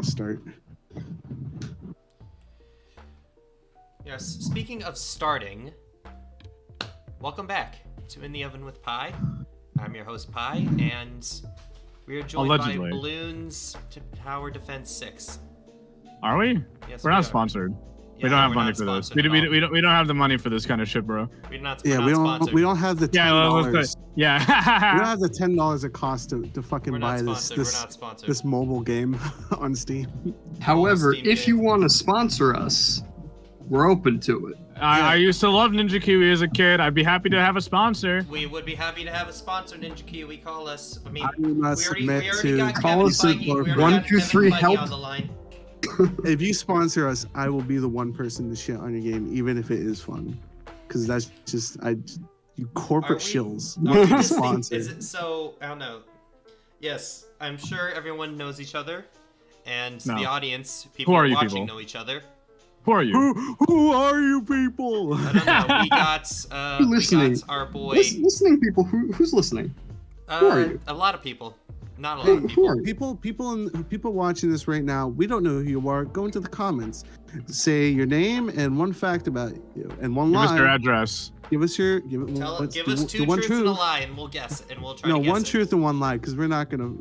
start. Yes, speaking of starting, welcome back to In the Oven with Pie. I'm your host, Pie, and we are joined Allegedly. by Balloons to Tower Defense 6. Are we? Yes, we're not sponsored. We don't have money for this. We don't have the money for this kind of shit, bro. We're not We don't have the $10. Yeah. We don't have the $10 it costs to fucking buy this mobile game on Steam. However, if you want to sponsor us, we're open to it. I used to love Ninja Kiwi as a kid. I'd be happy to have a sponsor. We would be happy to have a sponsor, Ninja Kiwi. Call us. I mean, we already got call us at 123 help. On the line. If you sponsor us, I will be the one person to shit on your game, even if it is fun. Because that's just you corporate shills. Is it so? I don't know. Yes, I'm sure everyone knows each other, and the audience, people watching, know each other. Who are you? Who are you people? I don't know. We got listening. Our boy. Listening people. Who's listening? Who are you? A lot of people. Not a lot of people. People watching this right now, we don't know who you are. Go into the comments. Say your name and one fact about you and one lie. Give us your address. Give us two truths and a lie, and we'll guess it, and we'll try to guess one it. truth and one lie, because we're not gonna.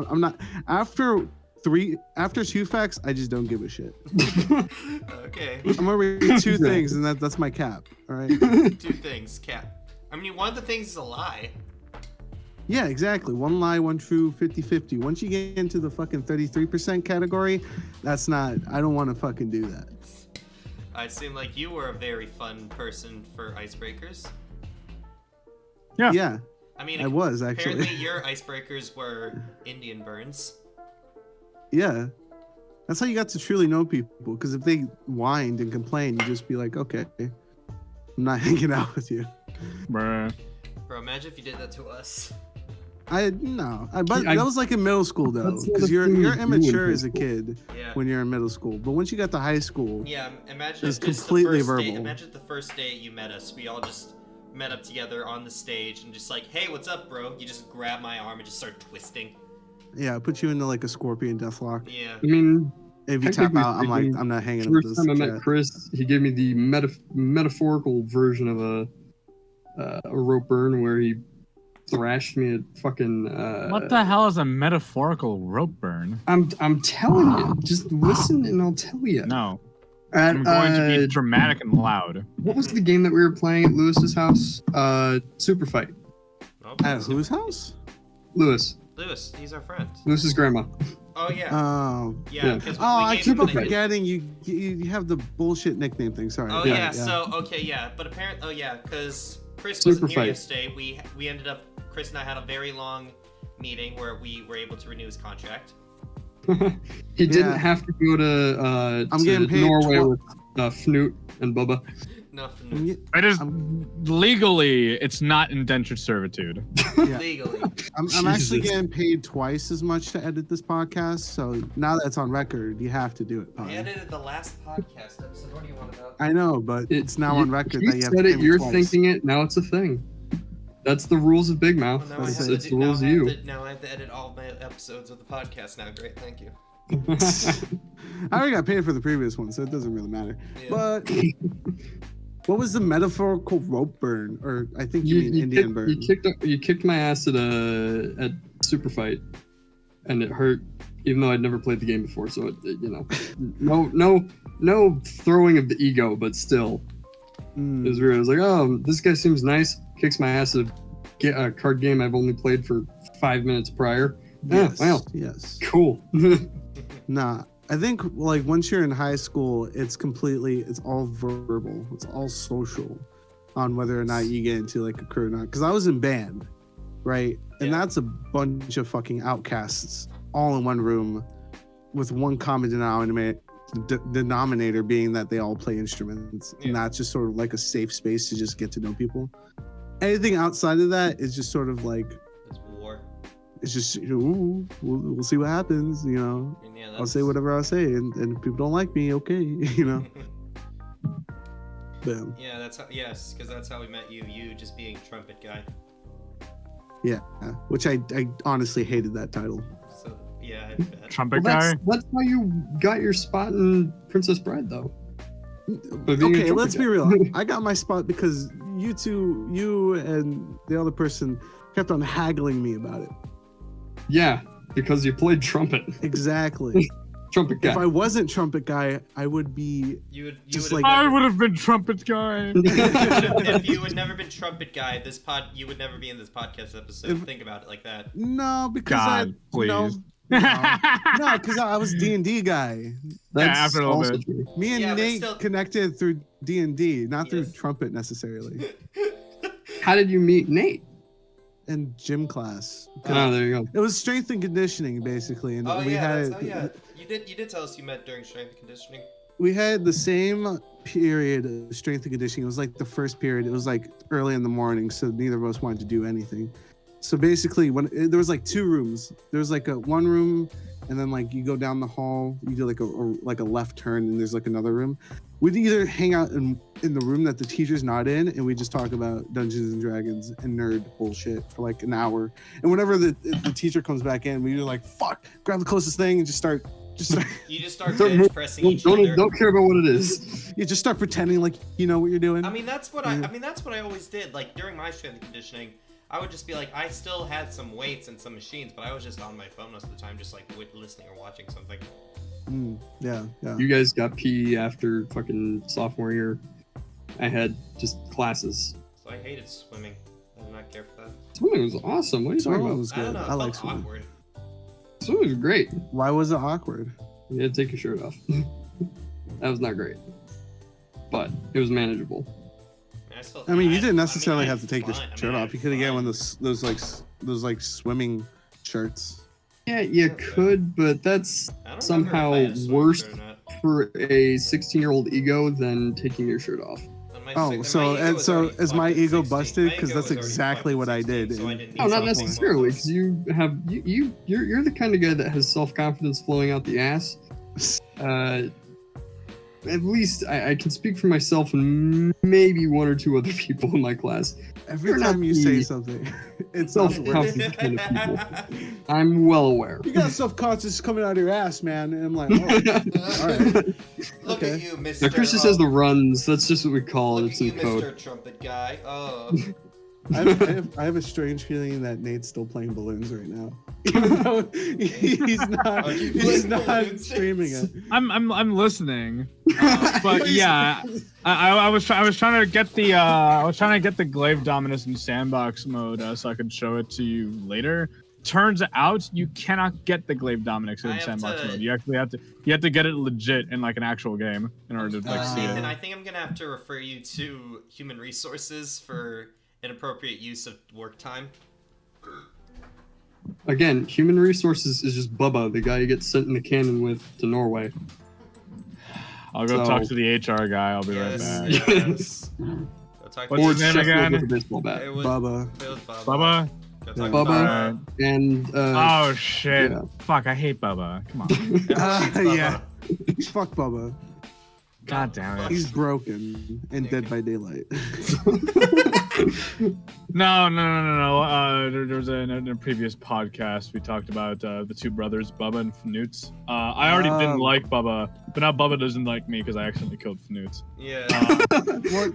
I'm not after two facts. I just don't give a shit. Okay. I'm gonna read two things, and that's my cap. All right. Two things, cap. I mean, one of the things is a lie. Yeah, exactly. One lie, one true, 50-50. Once you get into the fucking 33% category, that's not. I don't want to fucking do that. It seemed like you were a very fun person for icebreakers. Yeah. Yeah. I mean, I was actually. Apparently, your icebreakers were Indian burns. Yeah. That's how you got to truly know people. Because if they whined and complained, you just be like, okay, I'm not hanging out with you. Bruh. Bro, imagine if you did that to us. But that was like in middle school though, because you're immature as a kid when you're in middle school. But once you got to high school, imagine it's completely verbal. Imagine the first day you met us. We all just met up together on the stage and just like, hey, what's up, bro? You just grab my arm and just start twisting. Yeah, I put you into like a scorpion deathlock. Yeah. I mean, if you tap out, I'm like, I'm not hanging with this. First time I met Chris, he gave me the metaphorical version of a rope burn where he thrashed me at fucking what the hell is a metaphorical rope burn? I'm telling you, just listen and I'll tell you. No. I'm going to be dramatic and loud. What was the game that we were playing at Lewis's house? Super Fight. At whose house? Lewis, he's our friend. Lewis's grandma. Oh yeah. Yeah. I keep on forgetting you have the bullshit nickname thing. Sorry. Oh yeah. So but apparently, because Chris wasn't here yesterday. We ended up. Chris and I had a very long meeting where we were able to renew his contract. He didn't have to go to Norway with Fnut and Bubba. Nothing. It is legally, it's not indentured servitude. Legally. I'm actually getting paid twice as much to edit this podcast, so now that it's on record, you have to do it. I edited the last podcast episode. What do you want about? I know, but it's now on record that you have to said pay it, me you're twice. thinking it, now it's a thing. That's the rules of Big Mouth. Well, it's the rules of you. Now I have to edit all my episodes of the podcast now. Great, thank you. I already got paid for the previous one, so it doesn't really matter. Yeah. But what was the metaphorical rope burn? Or I think you mean Indian burn. You kicked my ass at Super Fight, and it hurt, even though I'd never played the game before. So no throwing of the ego, but still, it was weird. I was like, oh, this guy seems nice. Kicks my ass at a card game I've only played for 5 minutes prior. Yes, well, yes. Cool. Nah, I think like once you're in high school, it's all verbal. It's all social on whether or not you get into like a crew or not. Because I was in band, right? And that's a bunch of fucking outcasts all in one room with one common denominator being that they all play instruments. And that's just sort of like a safe space to just get to know people. Anything outside of that is just sort of like it's war. It's just we'll see what happens, you know. I'll say whatever I'll say, and if people don't like me, okay, you know. Boom. Yeah, because that's how we met you. You just being trumpet guy. Yeah, which I honestly hated that title. So Yeah, I bet. Trumpet Well, guy. that's how you got your spot in Princess Bride, though. Okay, let's be real. I got my spot because you and the other person kept on haggling me about it. Yeah, because you played trumpet. Exactly. Trumpet guy. If I wasn't trumpet guy, I would be You just would like I would have been trumpet guy. if you had never been trumpet guy, you would never be in this podcast episode. Think about it like that. no because God, please. no because I was D&D guy. That's after a little also bit. true. Me and Yeah, but Nate still- connected through D&D, not through Yes. trumpet necessarily. How did you meet Nate? In gym class. Oh, there you go. It was strength and conditioning basically, and we had You did tell us you met during strength and conditioning. we had the same period of strength and conditioning. It was like the first period. It was like early in the morning, so neither of us wanted to do anything. So basically, there was like two rooms. There was like one room, and then like you go down the hall, you do like a left turn, and there's like another room. We'd either hang out in the room that the teacher's not in, and we just talk about Dungeons and Dragons and nerd bullshit for like an hour. And whenever the teacher comes back in, we were like, "Fuck!" Grab the closest thing and just start. You just start bench pressing each other. Don't care about what it is. You just start pretending like you know what you're doing. I mean, that's what I always did. Like during my strength and conditioning, I would just be like, I still had some weights and some machines, but I was just on my phone most of the time, just like listening or watching something. Yeah. You guys got PE after fucking sophomore year. I had just classes. So I hated swimming. I did not care for that. Swimming was awesome. What are you talking Swimming about? was I don't good. know. It I like felt swimming. awkward. Swimming was great. Why was it awkward? You had to take your shirt off. That was not great, but it was manageable. I mean, you didn't necessarily have to take your fun. shirt off. You could have get one of those like swimming shirts. Yeah, you could, but that's I don't somehow remember if I had a swimming worse shirt or not. for a 16-year-old ego than taking your shirt off. And my Oh, ego so was already is my fucking ego 16. busted? My Because ego that's was already exactly fucking what I 16, did. so I in- didn't No, need not sophomore necessarily, photos. because you have you're the kind of guy that has self-confidence flowing out the ass. At least I can speak for myself and maybe one or two other people in my class. Every You're not time you the say something, it's not working. self-confident kind of people. I'm well aware. You got self-conscious coming out of your ass, man. And I'm like, oh, all right. Look Okay. at you, Mr. Now, Chris just has the runs. That's just what we call it. Look It's at in you, code. Mr. Trumpet Guy. Oh. I have a strange feeling that Nate's still playing balloons right now. Even though he's not, Are you he's playing not balloons? streaming it. I'm listening, but yeah, I was trying to get the Glaive Dominus in sandbox mode so I could show it to you later. Turns out you cannot get the Glaive Dominus in sandbox mode. You actually have to get it legit in like an actual game in order to like see Nathan, it. I think I'm gonna have to refer you to human resources for inappropriate use of work time. Again, human resources is just Bubba, the guy you get sent in the cannon with to Norway. I'll go So- talk to the HR guy. I'll be right back. Yes. Go talk What's to his name Sheffield again? with a baseball bat. It was, Bubba. it was Bubba. Bubba. Go talk Yeah. to Bubba. And Oh shit! yeah. Fuck! I hate Bubba. Come on. Bubba. Yeah. Fuck Bubba. God damn it. He's broken and dead by daylight. No. There was in a previous podcast we talked about the two brothers, Bubba and Fnoots. I already didn't like Bubba, but now Bubba doesn't like me because I accidentally killed Fnoots. Yeah.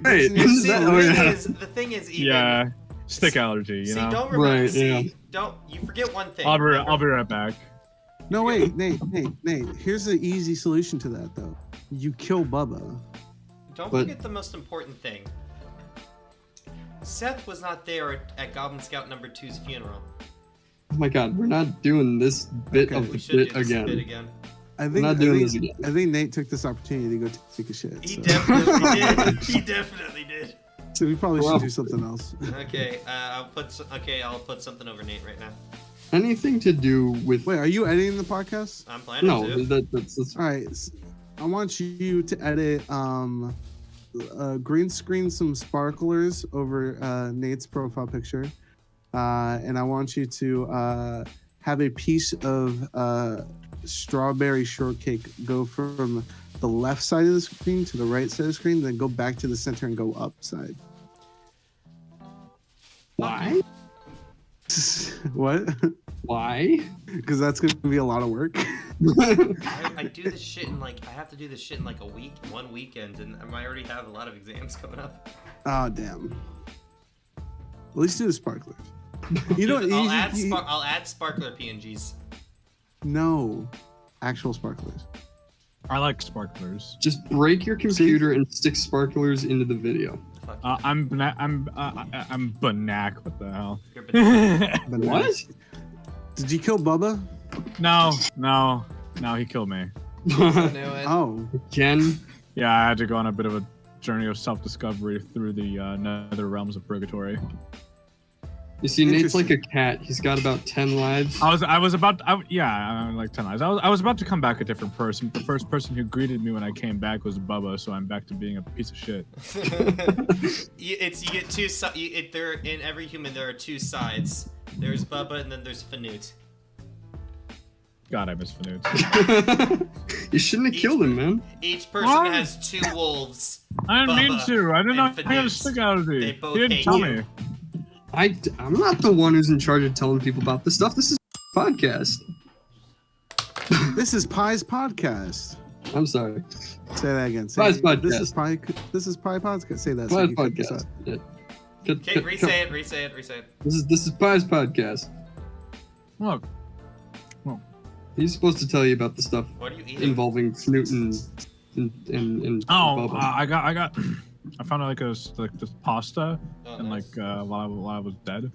Hey, See, that- oh, yeah. the thing is, even, Yeah, stick allergy. You see, know. don't remember. Right, See, yeah. don't you forget one thing. I'll be right back. No, wait, Nate. Here's the easy solution to that, though. You kill Bubba. Don't But- forget the most important thing. Seth was not there at Goblin Scout number 2's funeral. Oh my god, we're not doing this bit Okay. of We the should do bit this again. bit again. I We're think not doing this again. I think Nate took this opportunity to go take a shit. He So, definitely did. He definitely did. so we probably Well- should do something else. Okay, I'll put something over Nate right now. Anything to do with Wait, are you editing the podcast? I'm planning no? to. That's All right. I want you to edit green screen some sparklers over Nate's profile picture, and I want you to have a piece of strawberry shortcake go from the left side of the screen to the right side of the screen, then go back to the center and go upside. why. What? Why? Because that's gonna be a lot of work. I do this shit in like I have to do this shit in like one weekend, and I already have a lot of exams coming up. Oh damn. At least do the sparklers. You know, I'll add sparkler PNGs. No, actual sparklers. I like sparklers. Just break your computer and stick sparklers into the video. I'm Banak. What the hell? You're What? Did you kill Bubba? No, he killed me. Oh. Again? Yeah, I had to go on a bit of a journey of self-discovery through the nether realms of purgatory. You see, Nate's like a cat. He's got about 10 lives. I was about like 10 lives. I was about to come back a different person. The first person who greeted me when I came back was Bubba, so I'm back to being a piece of shit. You get two. There in every human there are two sides. There's Bubba and then there's Fanute. God, I miss Fanute. You shouldn't have killed him, man. Each person has two wolves. I didn't mean to. I didn't know and I got a Fanute. stick out of They me. both He didn't hate tell you. me. I'm not the one who's in charge of telling people about this stuff. This is a podcast. This is Pie's podcast. I'm sorry. Say that again. Pie's podcast. This is Pie podcast. Say that. Pie's you keep this podcast. up. Yeah. Okay, re-say it. This is Pie's podcast. Look, He's supposed to tell you about the stuff What are you eating? involving Snoot and Bubba. I found like this pasta Oh, and nice. while I was dead.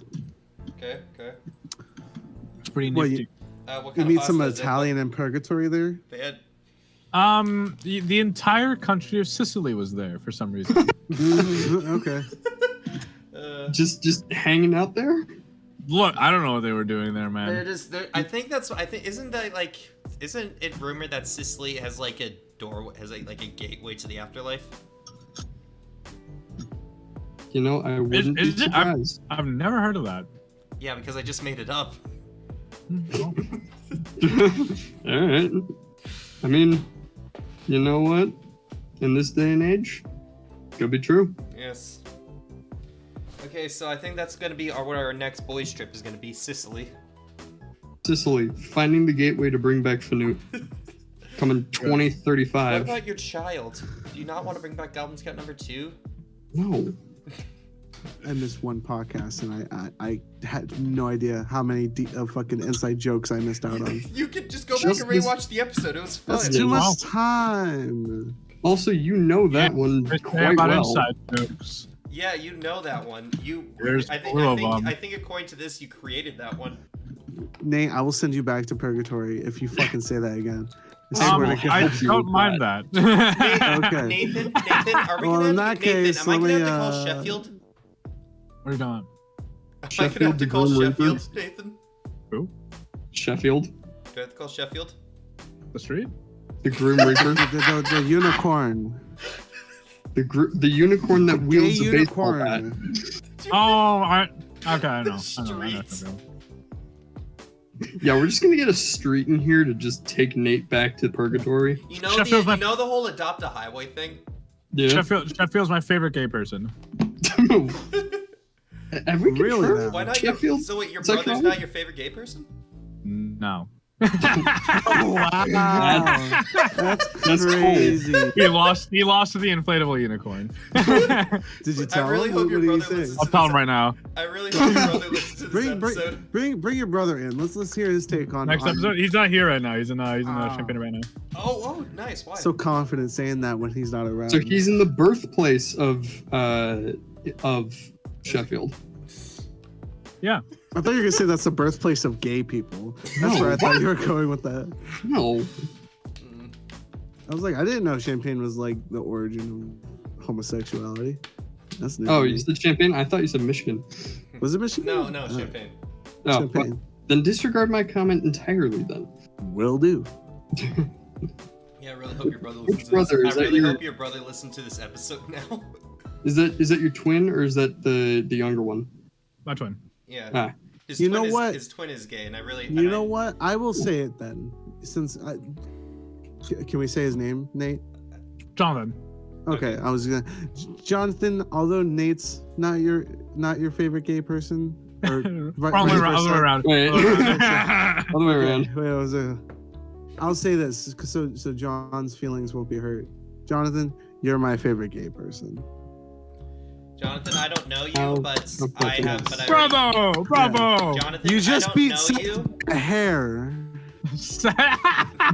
Okay. It's pretty What, nifty. What You kind meet of some pasta is it? Italian in purgatory there. They had. The entire country of Sicily was there for some reason. Okay. Just hanging out there? Look, I don't know what they were doing there, They're man. just. Isn't that like? Isn't it rumored that Sicily has like a door, has like a gateway to the afterlife? You know, I wouldn't be is it? surprised. I've never heard of that. Yeah, because I just made it up. Oh. Alright. I mean, you know what? In this day and age, could be true. Yes. Okay, so I think that's gonna be what our next boys trip is gonna be, Sicily. Sicily, finding the gateway to bring back Fanute. Coming What 2035. about your child? Do you not want to bring back Goblin Scout number 2? No. I missed one podcast and I had no idea how many fucking inside jokes I missed out on. You could just go Just back and rewatch the episode. It was fun. That's too much time. Also, you know that one They say quite about well. inside jokes. Yeah, you know that one. There's I think according to this, you created that one. Nate, I will send you back to purgatory if you fucking say that again. I swear to I God. don't mind that. Okay. Nathan, are we Well, gonna in have that to, Nathan, case, am I gonna let have to me, call Sheffield? What are you doing? Am I gonna Sheffield, have to the call Grim Reaper? Sheffield, Nathan? Who? Sheffield, Do I have to call Sheffield? The street? the Grim Reaper, The unicorn. the unicorn that Gay wields a baseball bat. unicorn. Oh, okay, I know. Streets. Yeah, we're just gonna get a street in here to just take Nate back to purgatory. You know Sheffield's the my- you know the whole adopt a highway thing? Yeah. Sheffield's my favorite gay person. Have we Really confirmed now? Why not? Sheffield? So wait, your Is that brother's common? not your favorite gay person? No. Wow. That's That's crazy. He lost to the inflatable unicorn. Did you tell I really him? hope What your did he brother say? listens I'll tell him right now. I really hope your brother listens to this episode. Bring your brother in. Let's hear his take on Next episode, he's not here right now. He's in Champaign right now. Oh, nice. Why? So confident saying that when he's not around. So he's in the birthplace of Sheffield. Yeah. I thought you were gonna say that's the birthplace of gay people. That's No, where I thought what? you were going with that. No. Mm. I was like, I didn't know Champagne was like the origin of homosexuality. That's new. Oh, to you me. said Champagne? I thought you said Michigan. Was it Michigan? No, Champagne. Oh, well, Champagne. then disregard my comment entirely then. Will do. Yeah, I really hope your brother Which listens brother? to Is this. I that really your- hope your brother listened to this episode now. Is that your twin or is that the younger one? My twin. Yeah. Ah. His You twin know is, what? His twin is gay, and I really. You know what? I will say it then. Can we say his name, Nate? Jonathan. Okay, I was gonna. Jonathan, although Nate's not your favorite gay person, Or Wrong way around. Wait. Other way around. Wait, I'll say this, so John's feelings won't be hurt. Jonathan, you're my favorite gay person. Jonathan, I don't know you, but Okay. I have. But I Bravo! Jonathan, You just I don't beat know Seth you. a hair.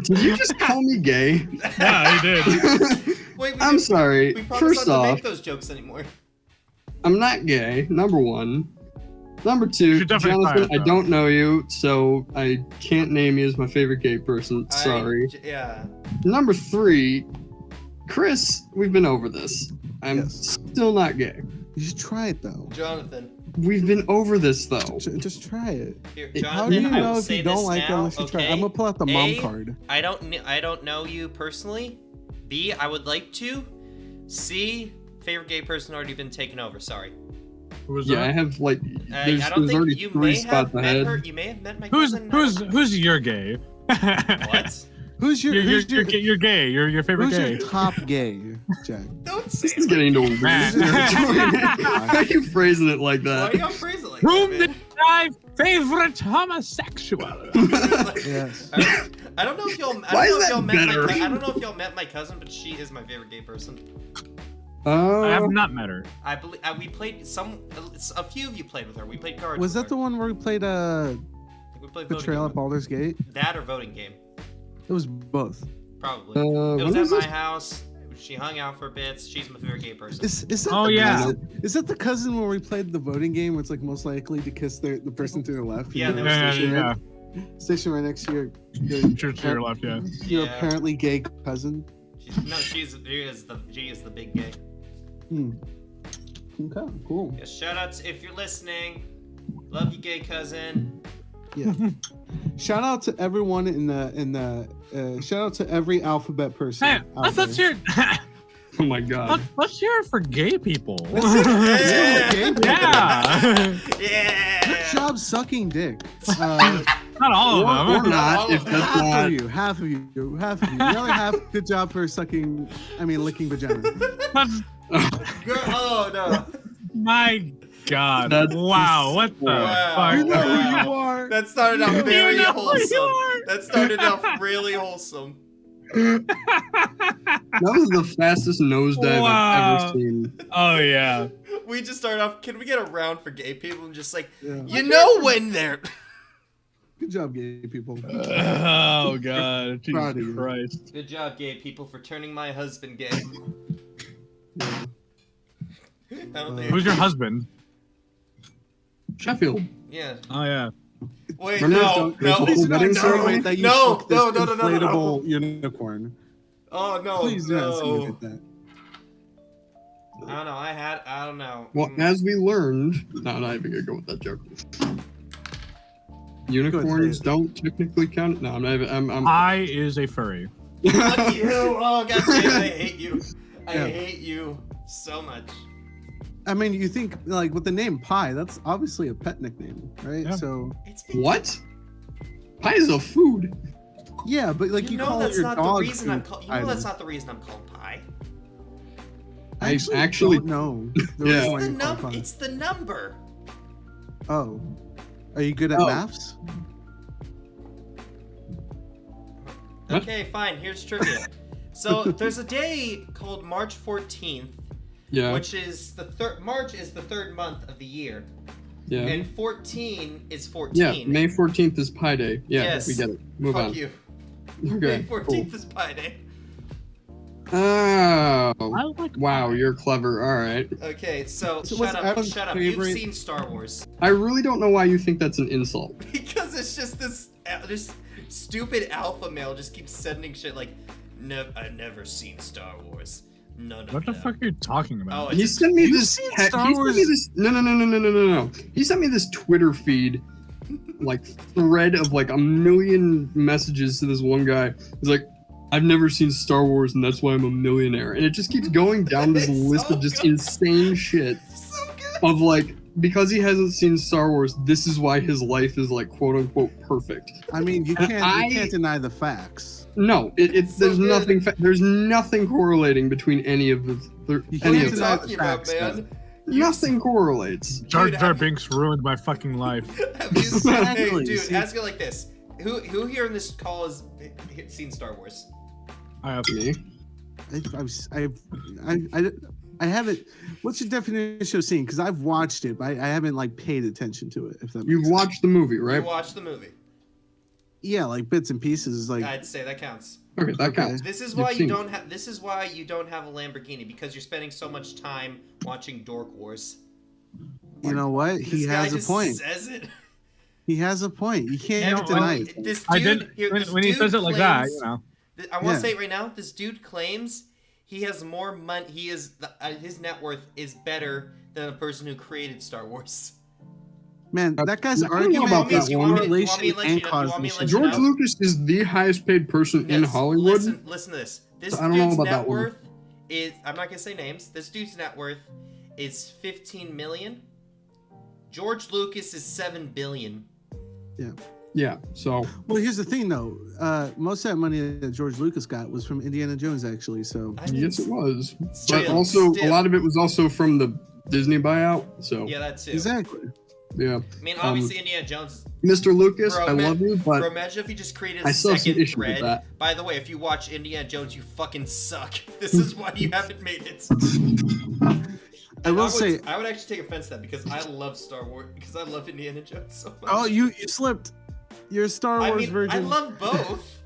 Did you just call me gay? Yeah, he did. Wait, I'm sorry. We promised First not to off, make those jokes anymore. I'm not gay. Number one. Number two, should definitely Jonathan, try it, I don't know you, so I can't name you as my favorite gay person. Sorry. Yeah. Number three, Chris, we've been over this. I'm Yes. still not gay. You should try it though. Jonathan. We've been over this though. Just try it. Here, How do you Jonathan, I know will if say you don't this like it now, unless you try? okay? I'm gonna pull out the mom A, card. I don't know you personally. B, I would like to. C, favorite gay person already been taken over. Sorry. Who was Yeah, I that? have like I don't there's think already you 3 may spots have met ahead. her. You may have met my cousin. Who's your gay? What? Who's your You're gay. Your favorite who's gay. your top gay, Jack? Don't say This is it getting into like Man. weird territory. Why are you phrasing it like that. Why that? you gotta phrase it like Whom that, did man? I favorite homosexual? Yes. I don't know if y'all. Why is I don't know if that y'all met better? I don't know if y'all met my cousin, but she is my favorite gay person. I have not met her. I believe we played a few of you played with her. We played cards. Was with that the her. one where we played We played voting Betrayal game. at Baldur's Gate? That or voting game, It was both. probably. It when was at my this? house. She hung out for bits. She's my favorite gay person. Is that Oh, the yeah. cousin? Is that the cousin where we played the voting game where it's like most likely to kiss the person to their left? Yeah, You there know, was Yeah. station right next to your Church to your left, yeah. your Yeah. apparently gay cousin. She is the big gay. Okay, cool. Yeah, shout outs if you're listening. Love you, gay cousin. Yeah. Shout out to everyone in the shout out to every alphabet person. Hey, out let's there. hear. Oh my god. Let's hear it for gay people. Yeah. Gay people. Yeah. Yeah. Good job sucking dick. Not all of them. Or not, all if of that's Half not. of you. The other half, good job for licking vagina. That's, Oh no. my God. That's Wow. What the Wow. fuck? You know who Wow. you are. That started out very You know who you wholesome. are. That started off really wholesome. That was the fastest nosedive I've Wow. ever seen. Oh yeah. We just started off. Can we get a round for gay people and just like, Yeah. you know when they're. Good job, gay people. Oh God. Proud of Jesus you. Christ. Good job, gay people, for turning my husband gay. Yeah. I don't think. Who's your husband? Sheffield. Yeah. Oh yeah. Wait, Remember no, the whole Please do wedding not insinuate that you No, fucked this no, no, no, no, no, no. inflatable unicorn. Oh no, Please do not no. insinuate that. I don't know. I don't know. Well, as we learned, no, I'm not even gonna go with that joke. Unicorns don't technically count. No, I'm not even. I'm I is a furry. Fuck you! Oh god damn it, I hate you. I Yeah. hate you so much. I mean, you think like with the name Pie, that's obviously a pet nickname, right? Yeah. So It's been, what? Pie is a food. yeah, but like you, know call that's your not dog the reason I'm food called. You item. know that's not the reason I'm called Pie. I actually- don't know. the Yeah. reason why It's the you're called number. Pie. It's the number. Oh, are you good at Oh. maths? What? Okay, fine. Here's trivia. So there's a day called March 14th, Yeah. which is the third. March is the third month of the year, Yeah. and 14 is 14. Yeah. May 14th is Pie Day. Yeah, Yes. we get it. Move Fuck on. you. Okay. May 14th is Pie Day. Cool. Oh. I like Wow, you're clever. All right. Okay, so So what's shut up. everyone's Shut up. favorite- You've seen Star Wars. I really don't know why you think that's an insult. Because it's just this stupid alpha male just keeps sending shit like, I've never seen Star Wars. None of What the them." fuck are you talking Oh, about? it's He just- sent me You've this. seen He Star sent me Wars? this. No. He sent me this Twitter feed, like thread of like a million messages to this one guy. He's like, "I've never seen Star Wars, and that's why I'm a millionaire." And it just keeps going down this It's list so of just good. insane shit so good. of like, because he hasn't seen Star Wars, this is why his life is like quote unquote perfect. I mean, you And can't deny the facts. No, it's so there's good. nothing. There's nothing correlating between any of the You What can't are any you of deny them. the talking about, facts, man? Nothing correlates. Jar Dude, Jar have you- Binks ruined my fucking life. Have you seen, hey, Exactly. dude, See- ask it like this. Who here in this call has seen Star Wars? I have Me? I haven't. What's your definition of seeing? Because I've watched it, but I haven't like paid attention to it. If that You've makes sense. watched the movie, You right? watched the movie. Yeah, like bits and pieces. Like I'd say that counts. Okay, that Okay. counts. This is You've why you seen don't have. This is why you don't have a Lamborghini, because you're spending so much time watching Dork Wars. you know what? This He guy has a just point. Says it. He has a point. You can't Everyone- deny it. This dude, I didn't. here, When, this when he dude says it like that, claims- you know. I want to Yeah. say it right now. This dude claims he has more money. He is his net worth is better than the person who created Star Wars. Man, that guy's I don't know argument about is that one. correlation You want me and to let you causation. know? George Lucas is the highest paid person in Yes, Hollywood. Listen to this. This I don't know dude's about net that one. worth is. I'm not gonna say names. This dude's net worth is 15 million. George Lucas is 7 billion. Yeah, so Well, here's the thing, though. Most of that money that George Lucas got was from Indiana Jones, actually. So I mean, yes, it was. Still- But also, still. a lot of it was also from the Disney buyout. So Yeah, that too. exactly. yeah, I mean, obviously, Indiana Jones. Mr. Lucas, Bro, I man- love you, Bro, but imagine if you just created I a still have some second issue with thread. that. By the way, if you watch Indiana Jones, you fucking suck. This is why you haven't made it. I will would, say, I would actually take offense to that because I love Star Wars because I love Indiana Jones so much. oh, you slipped. You're a Star Wars I mean, virgin. I love both.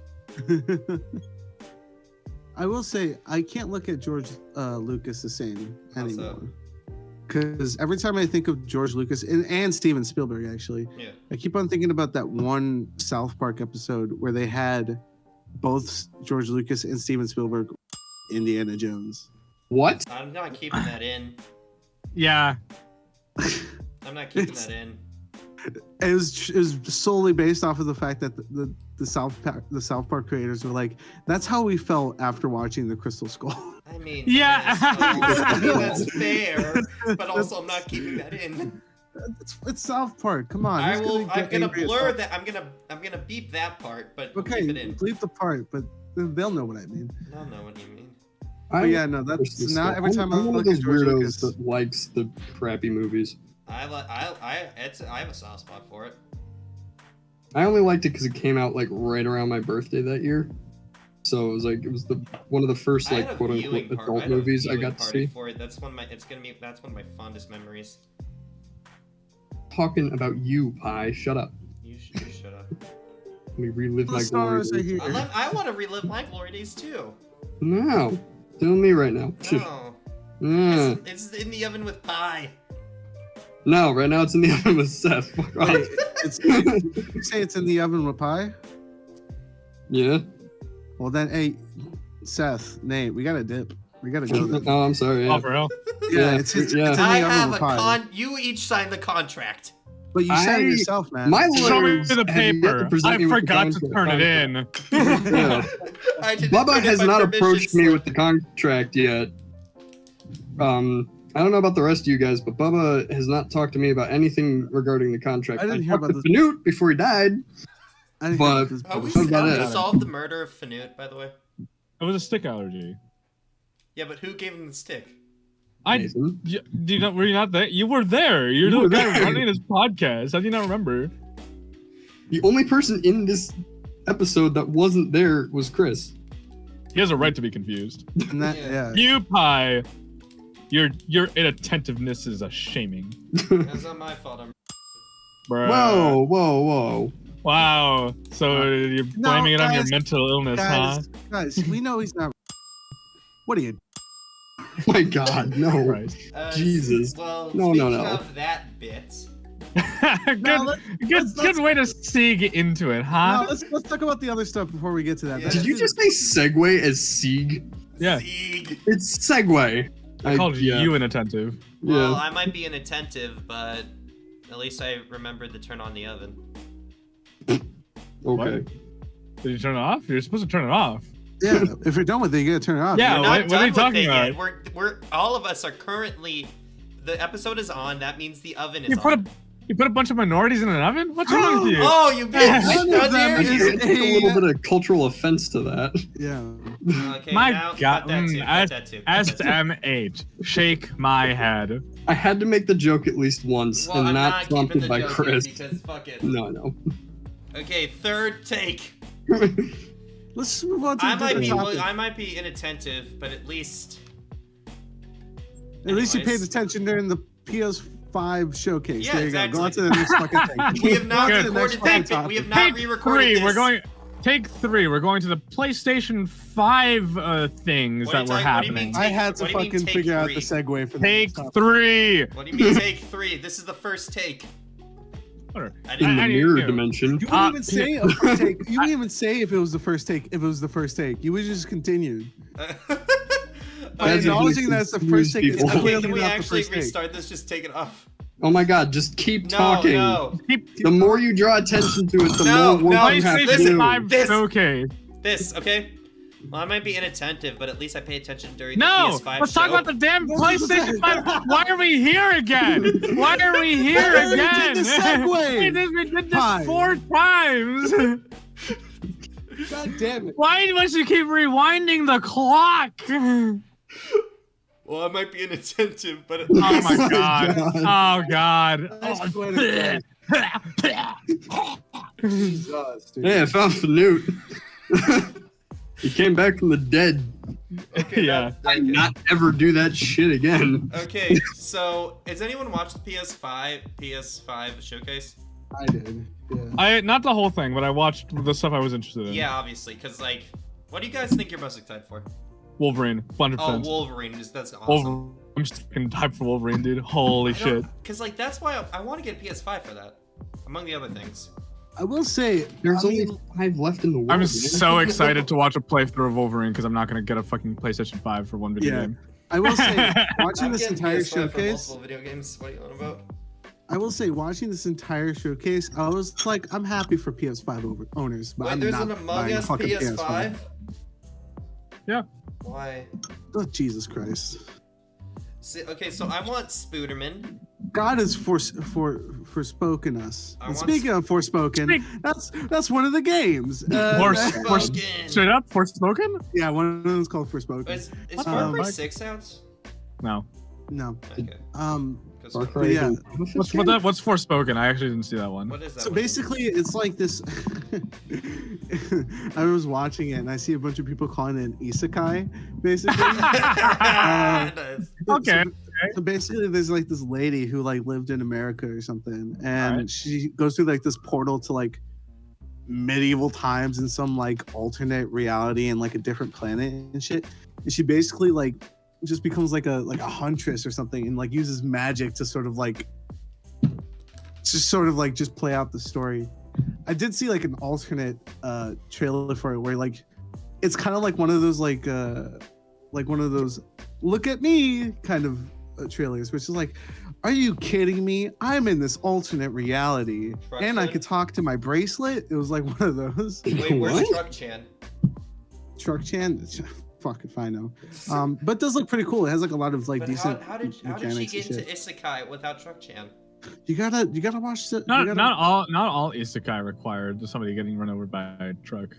I will say, I can't look at George Lucas the same How so? anymore. Because every time I think of George Lucas and Steven Spielberg, actually, Yeah. I keep on thinking about that one South Park episode where they had both George Lucas and Steven Spielberg Indiana Jones. what? I'm not keeping that in. Yeah. I'm not keeping It's- that in. It was solely based off of the fact that the South Park creators were like, that's how we felt after watching the Crystal Skull. I mean, Yeah. yes, I mean, that's fair, but also I'm not keeping that in. It's South Park. Come on. I who's will. get I'm gonna angry at blur South- that. I'm gonna beep that part, but we'll Okay, keep it in. bleep the part, but they'll know what I mean. I don't know what you mean. But yeah, no, that's now every time I I'm one look of at those George weirdos Lucas. that likes the crappy movies. I have a soft spot for it. I only liked it because it came out like right around my birthday that year, so it was one of the first I like had a quote viewing unquote par- adult had a movies I viewing got to party see. for it. That's one of my fondest memories. Talking about you, Pie. Shut up. You shut up. Let me relive The my glory. stars are here. I want to relive my glory days too. No, doing me right now. No, Yeah. it's in the oven with pie. No, right now it's in the oven with Seth. Fuck off. Wait, you say it's in the oven with pie? Yeah. Well then, hey, Seth, Nate, we gotta dip. We gotta go. Then. Oh, I'm sorry. Oh, Yeah. for real? Yeah, Yeah, it's yeah. in the I oven have with a pie. You each signed the contract. But you said I- it yourself, man. My Show me lawyers the have yet to paper. present I me with the forgot to contract. turn it in. Yeah. I didn't Bubba turn in has my not permission approached me slip. with the contract yet. I don't know about the rest of you guys, but Bubba has not talked to me about anything regarding the contract. I didn't hear talked about to Newt before he died. I didn't but- have this Are we What about have we it? solved the murder of Fanute, by the way? It was a stick allergy. Yeah, but who gave him the stick? Nathan. Were you not there? You were there. You're You the were guy there. running his podcast. How do you not remember? The only person in this episode that wasn't there was Chris. He has a right to be confused. And that, Yeah. yeah. You pie. Your inattentiveness is a shaming. That's not my fault. I'm Bruh. Whoa. Wow. So you're No, blaming it on your guys, mental illness, huh? Guys, we know he's not. What are you? My God, no. Right. Jesus. Well, No, speaking no. of that bit, good, let's- good way to seeg into it, huh? No, let's talk about the other stuff before we get to that. Yeah. Did you just say segue as Sieg? Yeah. Sieg. It's segue. I called yeah. you inattentive. Well, Yeah. I might be inattentive, but at least I remembered to turn on the oven. Okay. Did you turn it off? You're supposed to turn it off. Yeah, if you're done with it, you gotta turn it off. Yeah, We're what- not what done are you with talking it yet. about? We're all of us are currently. The episode is on. That means the oven is You put on. You put a bunch of minorities in an oven? What's wrong with you? Oh, you bitch! One How of them dare you? is- I took a little bit of cultural offense to that. Yeah. Okay, My now God, cut that too. Cut that too. cut that too. SMH. Shake my head. I had to make the joke at least once, Well, and I'm not not keeping prompted the by joke in Chris. because fuck it. No. Okay, third take. Let's just move on to I a might different be topic. I might be inattentive, but at least At least you paid Anyways. attention during the PS5 showcase. Yeah, there you exactly. go. Go on to the next fucking thing. we have not Go on to the next recorded fucking that. We have topic. not re-recorded Three. this. We're going. Take 3. We're going to the PlayStation 5 things What are that you were talking- what do you mean happening. I had to What do you mean fucking take figure out three? the segue for the Take next topic. 3. What do you mean take 3? This is the first take. Whatever. I In didn't the I- mirror you know. dimension. You wouldn't even say a first take. You wouldn't even say if it was the first take. If it was the first take, you would just continue. By That's acknowledging usually that's the first take, it's confuse people. Okay, clearly can we not the actually first take. restart this? Just take it off. Oh my god, just keep No, talking. no. The more you draw attention to it, the No, more work no, you have to listen, do. 5 This- showcase. This, okay? Well, I might be inattentive, but at least I pay attention during No, the PS5 let's show. talk about the damn No, PlayStation 5. Why are we here again? Why are we here I already again? did the segue. we did this Fine. 4 times. God damn it. Why must you keep rewinding the clock? Well, I might be inattentive, but at Oh least... my god. Oh god. I Oh. swear Jesus, dude. Hey, I found the newt. He came back from the dead. Okay, Yeah. okay. Not ever do that shit again. Okay, so has anyone watched the PS5 showcase? I did. Yeah. I not the whole thing, but I watched the stuff I was interested in. Yeah, obviously, because like, what do you guys think you're most excited for? Wolverine, 100%. Oh, Wolverine that's awesome. Wolverine. I'm just fucking hyped for Wolverine, dude. Holy shit. Because like that's why I want to get a PS5 for that, among the other things. I will say, There's I only mean, 5 left in the world. I'm man. so excited to watch a playthrough of Wolverine because I'm not gonna get a fucking PlayStation 5 for one video Yeah. game. I will say, watching I'm this getting entire PS5 for showcase, multiple video games. What are you on about? I will say, watching this entire showcase, I was like, I'm happy for PS5 owners, but Wait, I'm there's not an Among buying a Us fucking PS5? Yeah. Why? Oh, Jesus Christ. See, okay, so I want Spooderman. God has forspoken us. I And want speaking of Forspoken, Speak- that's one of the games. Forspoken. Straight up, Forspoken? Yeah, one of them is called Forspoken. Is What Far the Cry fuck? 6 out? No. No. Okay. 'Cause Far what- Cry yeah. What's Forspoken? I actually didn't see that one. What is that? So one? basically, it's like this. I was watching it and I see a bunch of people calling it an isekai, basically. Nice. Okay. So basically, there's like this lady who like lived in America or something, and Alright. she goes through like this portal to like medieval times in some like alternate reality and like a different planet and shit. And she basically like just becomes like a huntress or something, and like uses magic to sort of like just play out the story. I did see like an alternate trailer for it where like it's kind of like one of those like one of those look at me kind of trailers, which is like, are you kidding me? I'm in this alternate reality Truck and I Chan? could talk to my bracelet. It was like one of those. Wait, where's What? Truck Chan? Truck Chan, fuck if I know. But it does look pretty cool. It has like a lot of like But decent how did she mechanics get and into Isekai without Truck Chan? You gotta watch the. Not you gotta, not all isekai required somebody getting run over by a truck.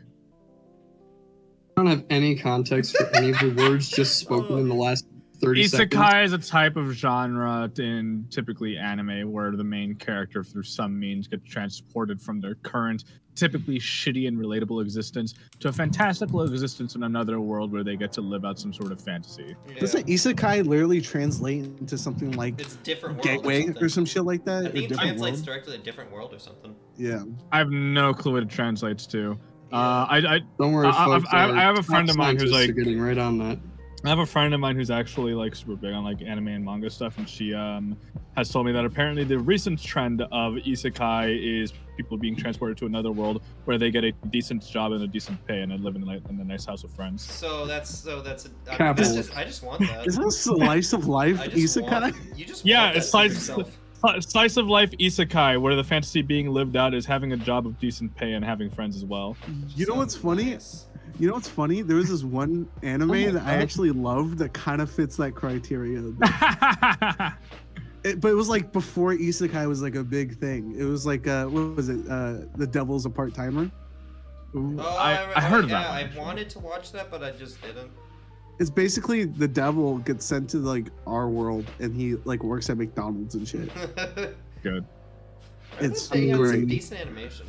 I don't have any context for any of the words just spoken in the last 30 seconds. Isekai is a type of genre in typically anime where the main character, through some means, gets transported from their current, typically shitty and relatable existence to a fantastical existence in another world where they get to live out some sort of fantasy. Doesn't isekai literally translate into something like It's different world gateway something. or some shit like that? I or think it different translates world? directly to different world or something. Yeah. I have no clue what it translates to. I Don't worry, folks. I have a our friend of mine who's scientists like are getting right on that. I have a friend of mine who's actually like super big on like anime and manga stuff, and she has told me that apparently the recent trend of isekai is people being transported to another world where they get a decent job and a decent pay and they live in a nice house with friends. So that's Capitalist. I just want that. Is that a slice of life I just isekai? want, you just Yeah, want that it's for like yourself. slice of life isekai where the fantasy being lived out is having a job of decent pay and having friends as well. You know what's Sounds funny? nice. You know what's funny? There was this one anime Oh my that I God. actually loved that kind of fits that criteria. But it was like before isekai was like a big thing. It was like what was it? The Devil's a Part-Timer. Oh, I heard of that one, I actually. wanted to watch that, but I just didn't. It's basically the devil gets sent to like our world, and he like works at McDonald's and shit. Good. It's They had some great. decent animation.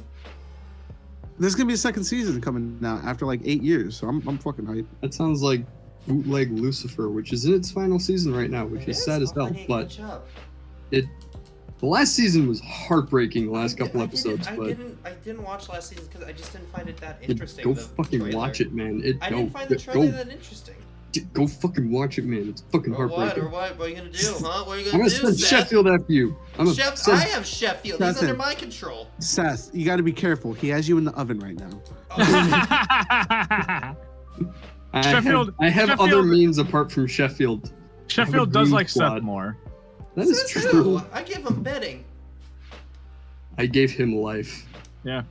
There's gonna be a second season coming out after like 8 years, so I'm fucking hyped. That sounds like bootleg Lucifer, which is in its final season right now, which It is sad as Oh, I hell. need to But catch up. the last season was heartbreaking. The last couple episodes, I but didn't watch last season because I just didn't find it that it- interesting. go the fucking trailer. watch it, man. I didn't find the trailer that interesting. Go fucking watch it, man. It's fucking Or what? heartbreaking. Or what? What are you gonna do, huh? What are you I'm gonna gonna do, send Seth? Sheffield after you. I have Sheffield. He's Seth under in. my control. Seth, you got to be careful. He has you in the oven right now. Sheffield- I have other Sheffield- means apart from Sheffield. Sheffield does Green like Squad. Seth more. That is Says true. who? I give him betting. I gave him life. Yeah.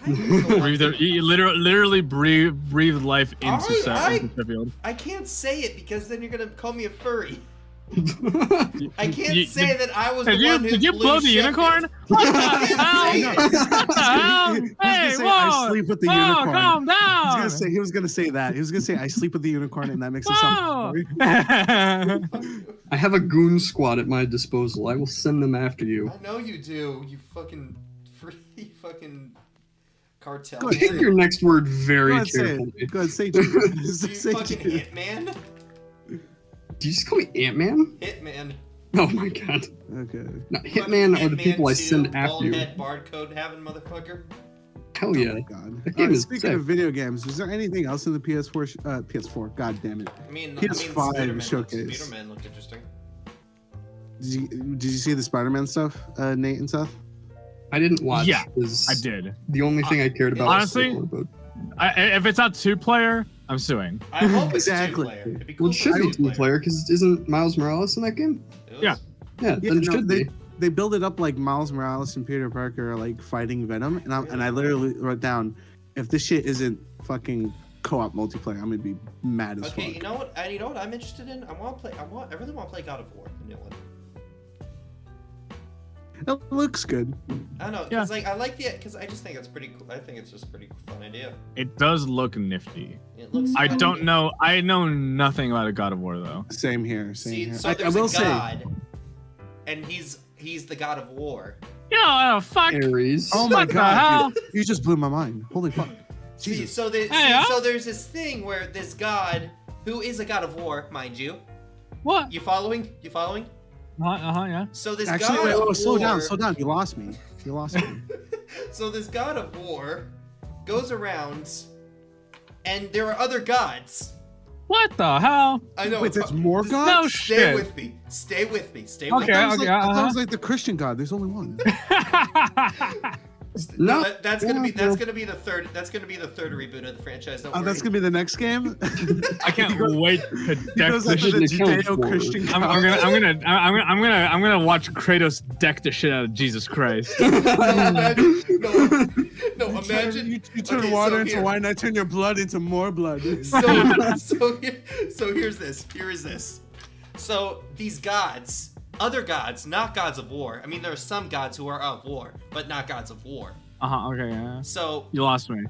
I give him Breathe, you literally breathe life into into Sheffield. I can't say it because then you're gonna call me a furry. I I can't You- say that I was the Did you one who did you blew blow the Sheffield. unicorn? What the hell? say What the hell? He was Hey, gonna say, whoa! I sleep with the Whoa, unicorn. calm down! He was gonna say that. He was gonna say I sleep with the unicorn, and that makes it Whoa! sound. I have a goon squad at my disposal. I will send them after you. I know you do. You fucking free fucking cartel. Go ahead, Pick your next word Go very ahead, say carefully. it. Go ahead, say it. You Say fucking it. hitman. Did you just call me Ant-Man? Hitman. Oh my god. Okay. No, Hitman are the Hitman people I 2, send after bald you. head barcode having motherfucker. Hell yeah. Oh my god. That game is Speaking sick. of video games, is there anything else in the PS4? PS4. God damn it. I mean, PS5 Spider-Man showcase. Spider-Man looked interesting. Did you see the Spider-Man stuff, Nate and Seth? I didn't watch. Yeah, 'cause I did. The only thing I cared about Honestly, was the If it's not 2-player, I'm suing. I hope it's Exactly. two-player. It'd be well, cool it should if be it's two player because isn't Miles Morales in that game? It was- Yeah. Yeah, Yeah, then it no, should be. they build it up like Miles Morales and Peter Parker are like fighting Venom, and I literally wrote down, if this shit isn't fucking co-op multiplayer, I'm gonna be mad as Okay, fuck. you know what? You know what I'm interested in? I really want to play God of War, the new one. It looks good. I don't know, Yeah. cause like I like the, cause I just think it's pretty cool. I think it's just a pretty fun idea. It does look nifty. It looks. I fun. don't know. I know nothing about a God of War though. Same here. Same See, here. so I there's will a say, god, and he's the God of War. Yo, fuck. Ares. oh my What the god, hell? dude, you just blew my mind. Holy fuck. See, Jesus. so Hey, so there's this thing where this god, who is a God of War, mind you. What? You following? You following? Yeah. So this Actually, God wait, of oh, War. slow down. You lost me. You lost me. So this God of War goes around, and there are other gods. What the hell? I know. Wait, there's more Just gods? No Stay shit. with me. Stay with me. Stay Okay, with I thought me. it was like, I thought it was like the Christian God. There's only one. No, That's gonna be no. the third. That's gonna be the third reboot of the franchise. Don't Oh, that's worry. gonna be the next game. I can't wait to He deck goes the after shit. the shouldn't account for it. Judeo-Christian I'm God. gonna watch Kratos deck the shit out of Jesus Christ. No, imagine. No, You imagine. turn Okay, water so into here. wine, I turn your blood into more blood. So here's this. Here is this. So these gods, other gods, not gods of war. I mean, there are some gods who are of war, but not gods of war. Okay, yeah. So You lost me.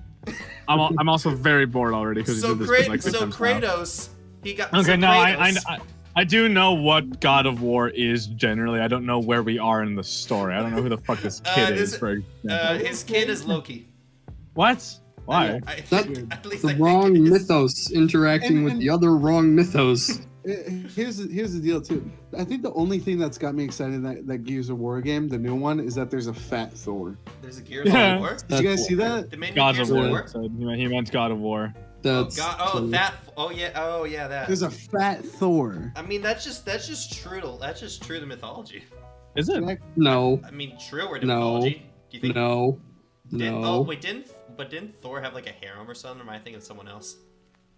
I'm also very bored already because so you did this for like so 6 times now. Kratos, he got. Okay, so no, Kratos, I do know what God of War is generally. I don't know where we are in the story. I don't know who the fuck this kid this- is. For example. his kid is Loki. What? Why? That's At least the I think wrong it is. mythos interacting with the other wrong mythos. Here's the deal too. I think the only thing that's got me excited in that Gears of War game, the new one, is that there's a fat Thor. There's a Gears Yeah. of War. Did you guys see that? The main God Gears of of War. War. So he meant God of War. That's That. Oh yeah. That. There's a fat Thor. Uh, I mean, that's just true to mythology. Is it? no, I mean, truer to No. mythology. Do you think? no, Oh no. wait, didn't Thor have like a harem or something? Or am I thinking of someone else?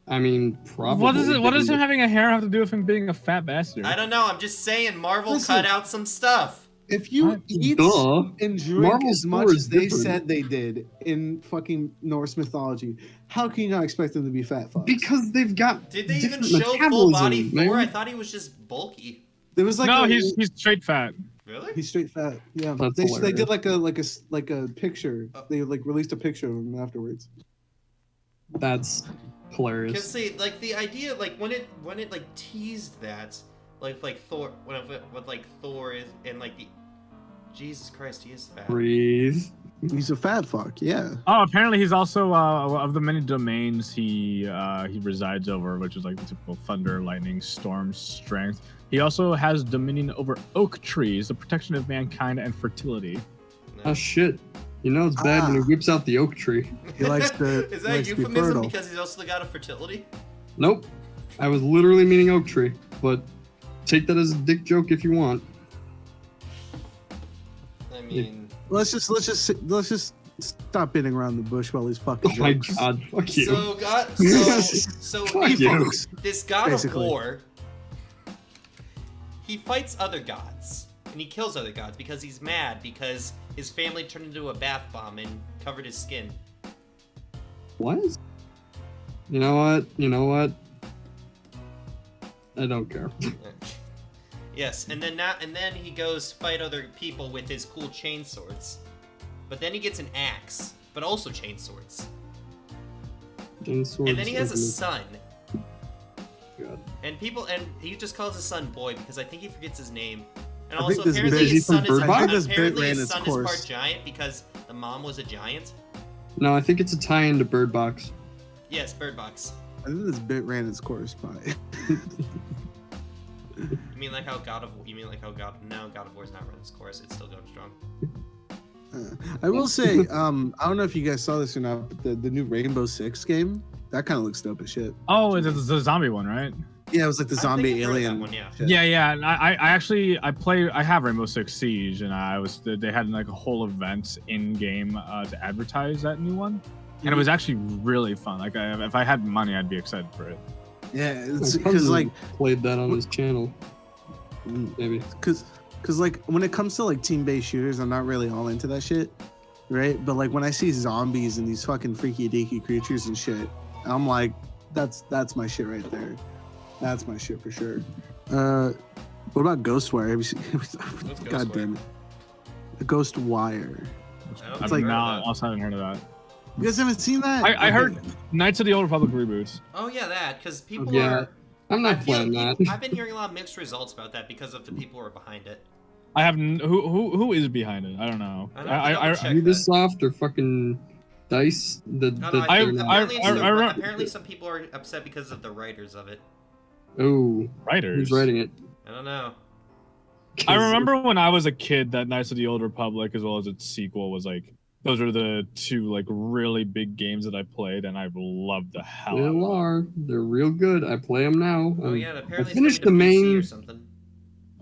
I mean, probably. What does him didn't- having a hair have to do with him being a fat bastard? I don't know. I'm just saying, Marvel Listen. cut out some stuff. If you What? eat Duh. and drink Marvel's as much Thor as is they different. said they did in fucking Norse mythology, how can you not expect them to be fat fucks? Because they've got Did they even different show full body metabolism, Thor? man. I thought he was just bulky. There was like No, he's straight fat. Really? he's straight fat. Yeah, That's they hilarious. did like a picture. They like released a picture of him afterwards. That's hilarious. Because see, like the idea, like when it like teased that, like Thor, when like Thor is and like the, Jesus Christ, he is fat. Breathe. He's a fat fuck. Yeah. Oh, apparently he's also of the many domains he resides over, which is like the typical thunder, lightning, storm, strength. He also has dominion over oak trees, the protection of mankind and fertility. Oh shit. You know it's bad when he whips out the oak tree. He likes to. Is that a likes to be euphemism fertile. because he's also got a fertility? Nope. I was literally meaning oak tree, but take that as a dick joke if you want. I mean, Let's just stop beating around the bush while he's fucking. Oh my jokes. god, fuck you. so Fuck you. this god Basically. of war, he fights other gods and he kills other gods because he's mad because his family turned into a bath bomb and covered his skin. What? You know what? I don't care. Yes, and then he goes fight other people with his cool chain swords. But then he gets an axe, but also chain swords. And then he has a son. God. And he just calls his son Boy because I think he forgets his name. And I think also this apparently bit- his son I think this bit apparently ran his its son is course. part giant because the mom was a giant. No, I think it's a tie-in to Bird Box. Yes, Bird Box. I think this bit ran its course by. You mean like how God of War is not running its course? It's still going strong. I will say, I don't know if you guys saw this or not, but the new Rainbow Six game, that kind of looks dope as shit. Oh, it's the zombie one, right? Yeah, it was like the I think zombie I've heard of that alien. one, yeah. shit. Yeah. I have Rainbow Six Siege, and they had like a whole event in game to advertise that new one, and it was actually really fun. Like if I had money, I'd be excited for it. Yeah, it's My because cousin like, played that on his channel. Maybe. because like when it comes to like team-based shooters, I'm not really all into that shit, right? But like when I see zombies and these fucking freaky deaky creatures and shit, I'm like, that's my shit right there. That's my shit for sure. What about Ghostwire? Have you seen? God damn it, Ghostwire. It's I've like- not also haven't heard of that. You guys haven't seen that? I heard Knights of the Old Republic reboots. Oh yeah, that because people Yeah. are. I'm not playing that. I've been hearing a lot of mixed results about that because of the people who are behind it. I have who is behind it? I don't know. I don't know, check that. Ubisoft or fucking Dice. No, no, I- apparently some people are upset because of the writers of it. Oh, Writers. who's writing it? I don't know. I remember when I was a kid that Knights of the Old Republic, as well as its sequel, was like those are the two like really big games that I played, and I've loved the hell out of They them. are. They're real good. I play them now. Oh yeah, and apparently I it's finished the coming to PC main. or something.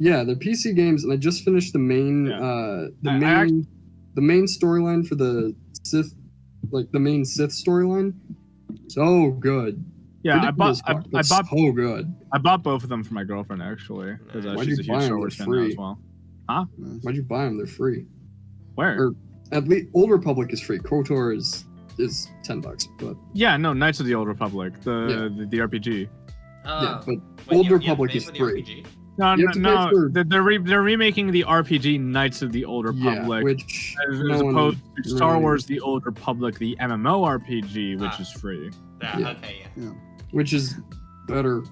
Yeah, they're PC games, and I just finished the main. Yeah. The main storyline for the Sith, like the main Sith storyline. So good. Yeah, Ridiculous fuck, but so good. I bought both of them for my girlfriend actually, because Why'd she's you a buy huge 'em? Star Wars They're fan now free. as well. Why'd you buy them? They're free. Where? Or at least Old Republic is free. KOTOR is $10, but Yeah, no, Knights of the Old Republic, the RPG. yeah, but Wait, Old you Republic paid is for the free. RPG? No, You have to pay no, for- they're remaking the RPG Knights of the Old Republic, Yeah, which as no one opposed to Star really- Wars: The Old Republic, the MMORPG, which Ah. is free. That, Yeah. Okay, yeah. which is better.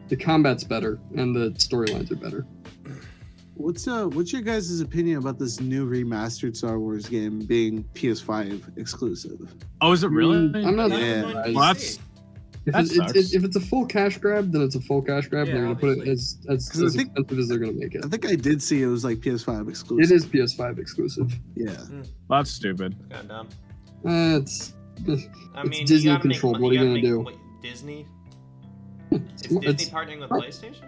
The combat's better, and the storylines are better. What's your guys' opinion about this new remastered Star Wars game being PS5 exclusive? Oh, is it really? I'm not. Yeah. Going to Well, PC. If, That it's, sucks. if it's a full cash grab, then it's a full cash grab. Yeah, They're gonna put it obviously. as 'Cause I think- expensive as they're gonna make it. I think I did see it was like PS5 exclusive. It is PS5 exclusive. Yeah. Well, that's stupid. Kind of dumb. It's I It's mean, Disney you gotta make controlled. money- What are you gotta gonna make- do? what, Disney? Is Disney it's partnering with PlayStation?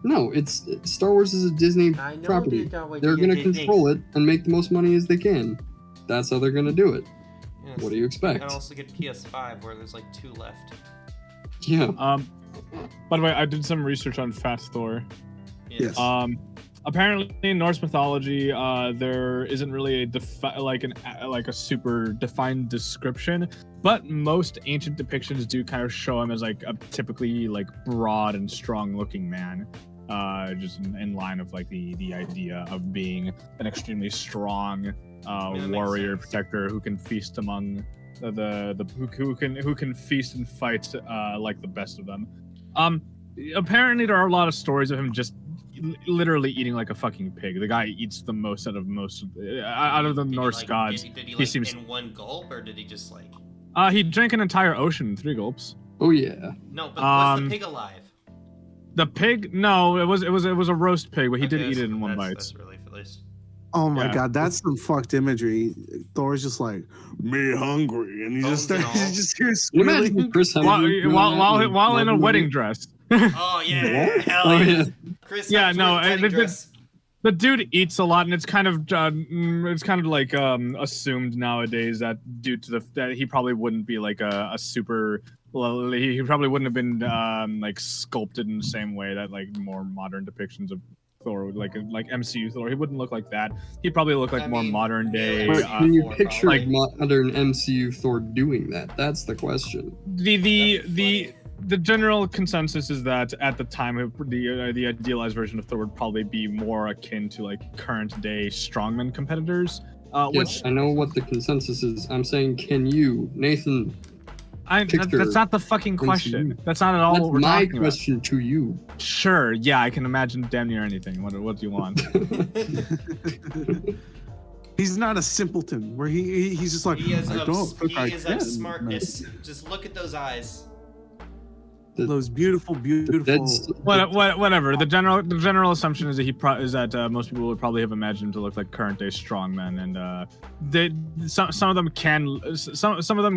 no. It's Star Wars is a Disney I know property. they got what They're you gonna did, control it and make the most money as they can. That's how they're gonna do it. Yes. What do you You expect? can also get PS5 where there's like 2 left. Yeah. By the way, I did some research on Fat Thor. Yes. Apparently in Norse mythology, there isn't really a super defined description, but most ancient depictions do kind of show him as like a typically like broad and strong looking man. just in line of like the idea of being an extremely strong warrior protector who can feast among who can feast and fight like the best of them. Apparently there are a lot of stories of him just literally eating like a fucking pig. The guy eats the most out of the Norse gods. Did he he seems in one gulp, or did he just like? He drank an entire ocean in 3 gulps. Oh yeah. No, but was the pig alive? The pig? No, it was a roast pig, but he did eat it in one bite. That's relief, at least. Oh my Yeah. god, that's some fucked imagery. Thor's just like, me hungry, and he just Bones and starts all. just hears Can you imagine squealing. Chris Hemsworth While in a wedding dress. Oh yeah, What? hell Oh, yeah. yeah. Chris Yeah, Hemsworth no, wedding dress. The dude eats a lot, and it's kind of like assumed nowadays that due to that he probably wouldn't be like a super. Well, he probably wouldn't have been like sculpted in the same way that like more modern depictions of Thor, like MCU Thor. He wouldn't look like that. He'd probably look like more modern day. But can you Thor, picture probably. modern MCU Thor doing that? That's the question. The general consensus is that at the time the idealized version of Thor would probably be more akin to like current day strongman competitors. Yes, I know what the consensus is. I'm saying, can you, Nathan? That's not the fucking question. That's not at all That's what we're my talking question to you. about. Sure, yeah, I can imagine damn near anything. What do you want? He's not a simpleton where he's just like, He is I of, don't think he I is can. of smartness. Just look at those eyes. Those beautiful. Whatever. The general assumption is that most people would probably have imagined him to look like current day strongmen, and some of them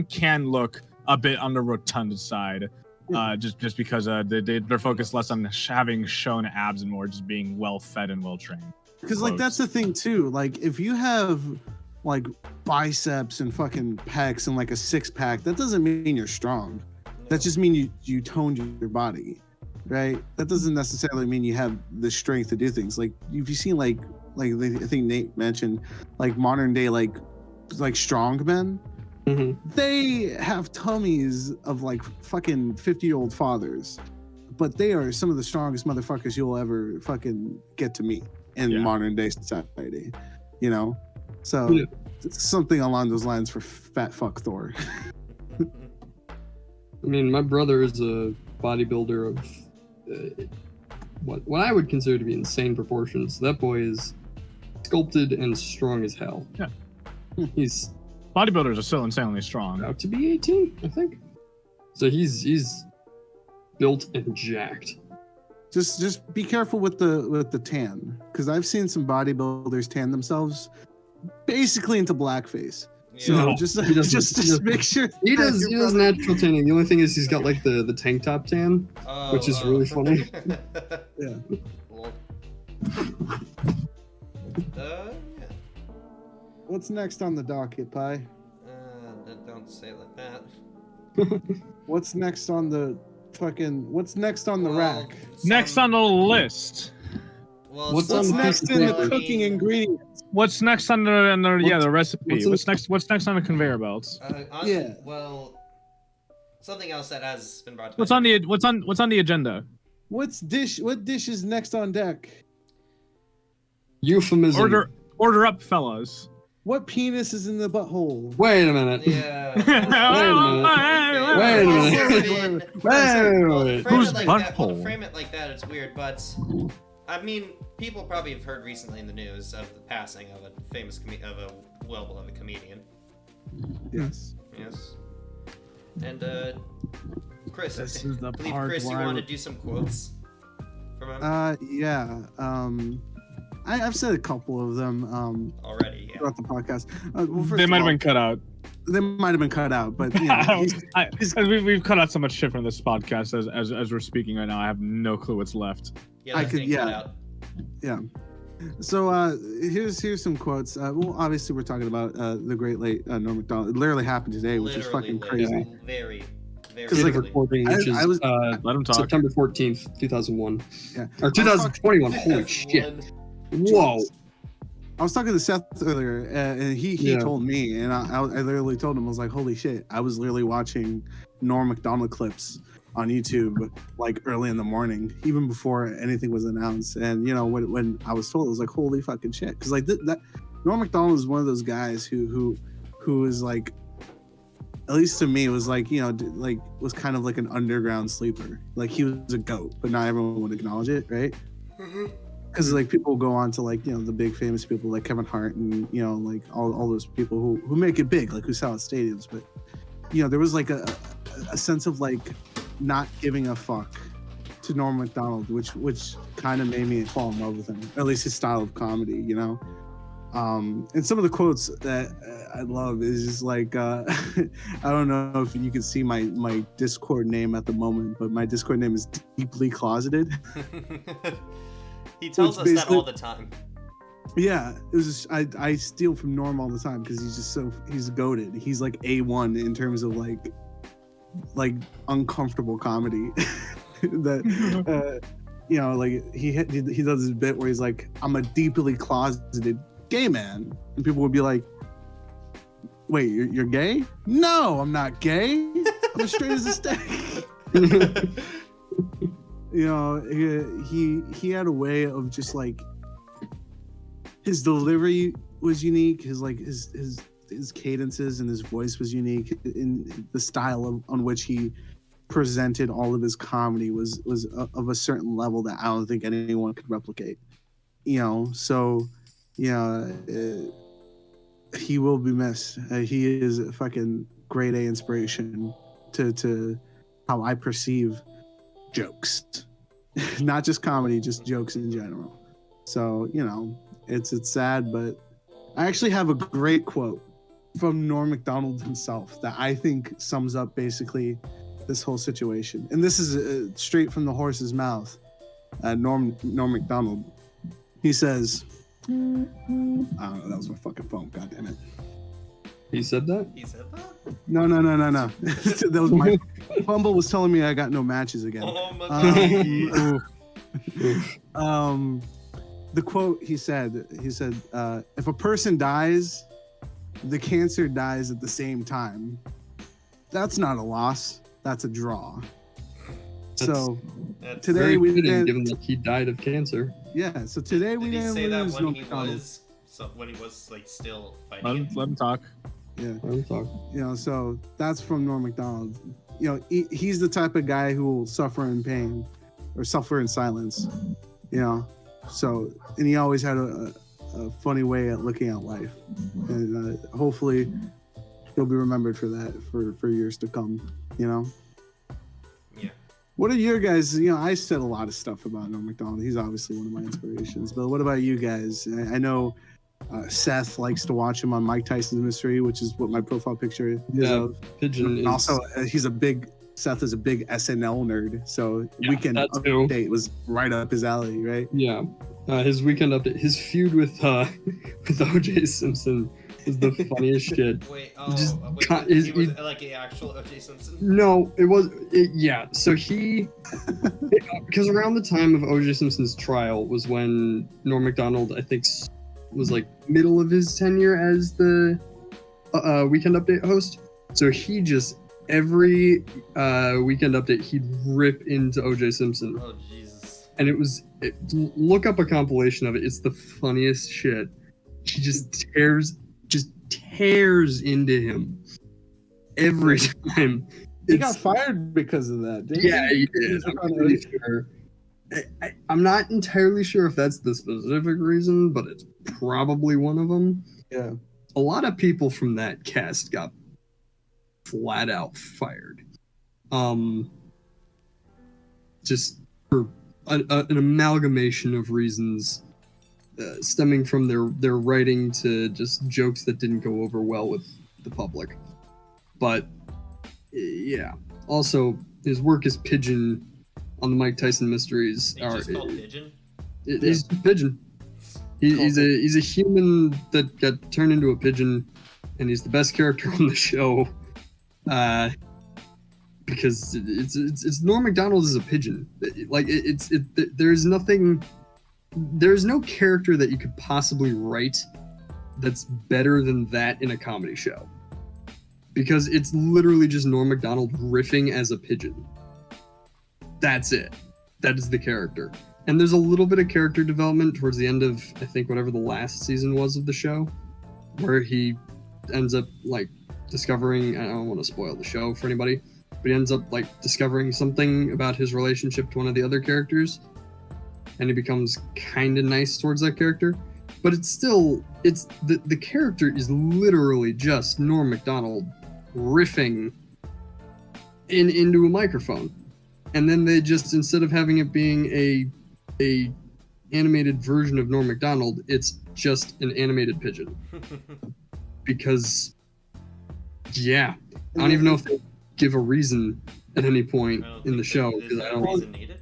can look a bit on the rotund side, just because they're focused less on having shown abs and more just being well fed and well trained. Because like that's the thing too. Like if you have like biceps and fucking pecs and like a 6-pack, that doesn't mean you're strong. That just means you toned your body, right? That doesn't necessarily mean you have the strength to do things. Like if you see like I think Nate mentioned, like modern day like strong men, they have tummies of like fucking 50-year-old fathers, but they are some of the strongest motherfuckers you'll ever fucking get to meet in modern day society, you know? So it's something along those lines for fat fuck Thor. I mean, my brother is a bodybuilder of what I would consider to be insane proportions. That boy is sculpted and strong as hell. Yeah. He's Bodybuilders are still insanely strong. about to be 18, I think. So he's built and jacked. Just be careful with the tan, because I've seen some bodybuilders tan themselves basically into blackface. So No, just make sure He that does your brother- natural tanning. The only thing is he's got like the tank top tan, which is really funny. Yeah. Well, yeah. What's next on the docket, Pi? Don't say it like that. What's next on the rack? Next on the list. Well, What's What's on the next piece in of the paper? cooking ingredients? What's next on the recipe? what's What's next on the conveyor belts? Yeah. Well, something else that has been brought to What's mind. on the agenda? What dish is next on deck? Euphemism. Order up, fellas. What penis is in the butthole? Wait a minute. Yeah. Wait a minute. Whose Well, to frame butthole? it like that, it's weird, but I mean, people probably have heard recently in the news of the passing of a famous well-beloved comedian. Yes. Yes. And Chris, This is the I believe part Chris, you where I want to would- do some quotes from him Yeah. I've said a couple of them already. Yeah. throughout the podcast. Well, first They of might have all, been cut out. They might have been cut out, but you know, We've cut out so much shit from this podcast as we're speaking right now. I have no clue what's left. Yeah, I that's could- getting cut yeah. out. yeah. So here's some quotes. Well, obviously we're talking about the great late Norm Macdonald. It literally happened today, which is Literally, fucking crazy. Very, very. 'Cause, like, quickly. recording, which I is was- Let him talk. September 14th, 2001. Yeah. Or 2021. Holy shit. Whoa. I was talking to Seth earlier, and he Yeah. told me, and I literally told him, I was like, holy shit, I was literally watching Norm Macdonald clips on YouTube like early in the morning, even before anything was announced. And you know, when I was told, it was like, holy fucking shit, because like that Norm Macdonald is one of those guys who is like, at least to me, was like, you know, like was kind of like an underground sleeper. Like he was a goat, but not everyone would acknowledge it, right? Because like people go on to like, you know, the big famous people like Kevin Hart and, you know, like all those people who make it big, like who sell out stadiums. But you know, there was like a sense of like not giving a fuck to Norm Macdonald, which kind of made me fall in love with him, or at least his style of comedy, you know. And some of the quotes that I love is just like, I don't know if you can see my Discord name at the moment, but my Discord name is Deeply Closeted. He tells us that all the time. Yeah, it was just, I steal from Norm all the time because he's goated. He's like A1 in terms of like uncomfortable comedy. That you know, like he does this bit where he's like, I'm a deeply closeted gay man, and people would be like, wait, you're gay? No, I'm not gay. I'm as straight as a stick. You know, he had a way of just like, his delivery was unique, his cadences and his voice was unique, in the style on which he presented all of his comedy was of a certain level that I don't think anyone could replicate. You know, so you know, he will be missed. He is a fucking grade A inspiration to how I perceive jokes, not just comedy, just jokes in general. So you know, it's sad, but I actually have a great quote from Norm Macdonald himself that I think sums up basically this whole situation. And this is straight from the horse's mouth. Norm Macdonald. He says, I don't know, that was my fucking phone, god damn it. He said that? He said that? No. That was my Fumble was telling me I got no matches again. Oh my god. The quote he said, if a person dies, the cancer dies at the same time. That's not a loss, that's a draw. So today we didn't, given that he died of cancer. Yeah, so today we didn't say that lose when no he was like still fighting. Let him talk. Yeah. Let him talk. You know, so that's from Norm Macdonald. You know, he's the type of guy who will suffer in pain or suffer in silence. You know, so, and he always had a funny way at looking at life, and hopefully he'll be remembered for that for years to come. You know. Yeah. What are your guys? You know, I said a lot of stuff about Norm Macdonald. He's obviously one of my inspirations. But what about you guys? I know Seth likes to watch him on Mike Tyson's Mystery, which is what my profile picture is of. Pigeon is... Also, Seth is a big SNL nerd, so Yeah, Weekend that too. Update was right up his alley, right? Yeah. His Weekend Update, his feud with O.J. Simpson is the funniest shit. Wait, he was like an actual O.J. Simpson? No, yeah. So because around the time of O.J. Simpson's trial was when Norm Macdonald, I think, was like middle of his tenure as the Weekend Update host. So he just, every Weekend Update, he'd rip into O.J. Simpson. Oh, Jesus. And look up a compilation of it. It's the funniest shit. He just tears into him every time. He got fired because of that, didn't he did. I'm pretty sure. I'm not entirely sure if that's the specific reason, but it's probably one of them. Yeah. A lot of people from that cast got flat out fired. Just for an amalgamation of reasons stemming from their writing to just jokes that didn't go over well with the public. But yeah, also his work as Pigeon on the Mike Tyson Mysteries He's just called Pigeon? He's Pigeon. He's a human that got turned into a pigeon, and he's the best character on the show. Because it's Norm Macdonald as a pigeon. There's no character that you could possibly write that's better than that in a comedy show. Because it's literally just Norm Macdonald riffing as a pigeon. that's it. That is the character. And there's a little bit of character development towards the end of, I think, whatever the last season was of the show, where he ends up like discovering, I don't want to spoil the show for anybody, but he ends up like discovering something about his relationship to one of the other characters, and he becomes kind of nice towards that character. But it's still, the character is literally just Norm Macdonald riffing into a microphone. And then they just, instead of having it being a animated version of Norm Macdonald, it's just an animated pigeon. Because, yeah, I don't even know if they give a reason at any point in the show. Is there a reason needed?